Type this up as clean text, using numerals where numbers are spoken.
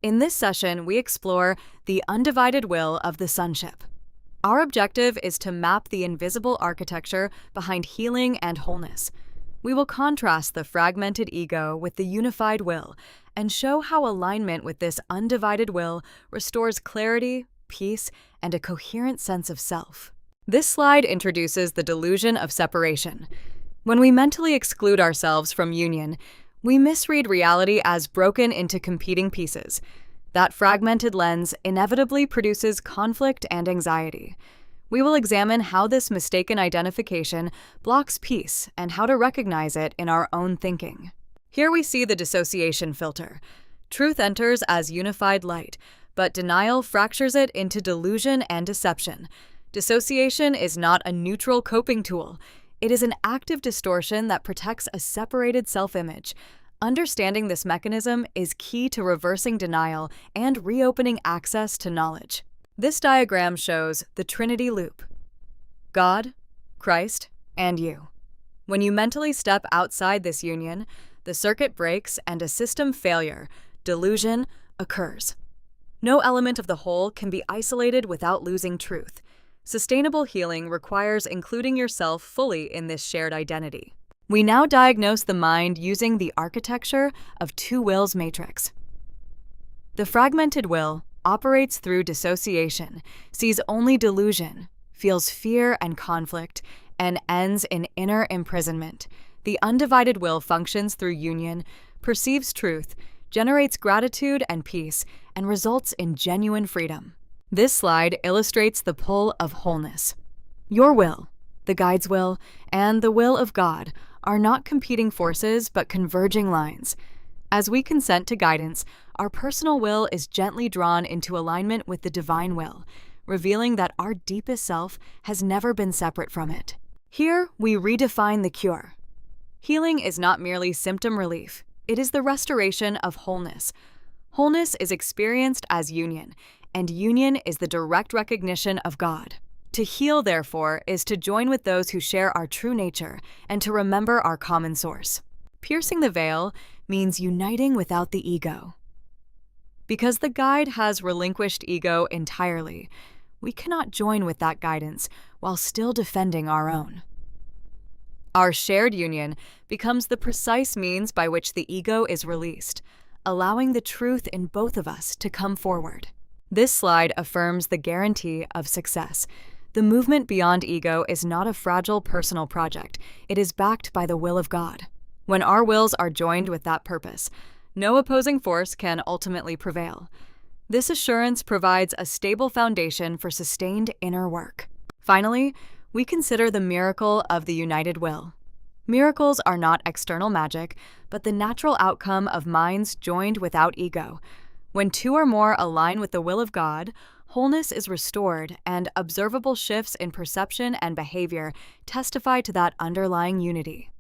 In this session, we explore the undivided will of the Sonship. Our objective is to map the invisible architecture behind healing and wholeness. We will contrast the fragmented ego with the unified will and show how alignment with this undivided will restores clarity, peace, and a coherent sense of self. This slide introduces the delusion of separation. When we mentally exclude ourselves from union, we misread reality as broken into competing pieces. That fragmented lens inevitably produces conflict and anxiety. We will examine how this mistaken identification blocks peace and how to recognize it in our own thinking. Here we see the dissociation filter. Truth enters as unified light, but denial fractures it into delusion and deception. Dissociation is not a neutral coping tool. It is an active distortion that protects a separated self-image. Understanding this mechanism is key to reversing denial and reopening access to knowledge. This diagram shows the Trinity loop: God, Christ, and you. When you mentally step outside this union, the circuit breaks and a system failure, delusion, occurs. No element of the whole can be isolated without losing truth. Sustainable healing requires including yourself fully in this shared identity. We now diagnose the mind using the architecture of two wills matrix. The fragmented will operates through dissociation, sees only delusion, feels fear and conflict, and ends in inner imprisonment. The undivided will functions through union, perceives truth, generates gratitude and peace, and results in genuine freedom. This slide illustrates the pull of wholeness. Your will, the guide's will, and the will of God are not competing forces but converging lines. As we consent to guidance, our personal will is gently drawn into alignment with the divine will, revealing that our deepest self has never been separate from it. Here, we redefine the cure. Healing is not merely symptom relief. It is the restoration of wholeness. Wholeness is experienced as union, and union is the direct recognition of God. To heal, therefore, is to join with those who share our true nature and to remember our common source. Piercing the veil means uniting without the ego. Because the guide has relinquished ego entirely, we cannot join with that guidance while still defending our own. Our shared union becomes the precise means by which the ego is released, allowing the truth in both of us to come forward. This slide affirms the guarantee of success. The movement beyond ego is not a fragile personal project. It is backed by the will of God. When our wills are joined with that purpose, no opposing force can ultimately prevail. This assurance provides a stable foundation for sustained inner work. Finally, we consider the miracle of the united will. Miracles are not external magic, but the natural outcome of minds joined without ego. When two or more align with the will of God, wholeness is restored, and observable shifts in perception and behavior testify to that underlying unity.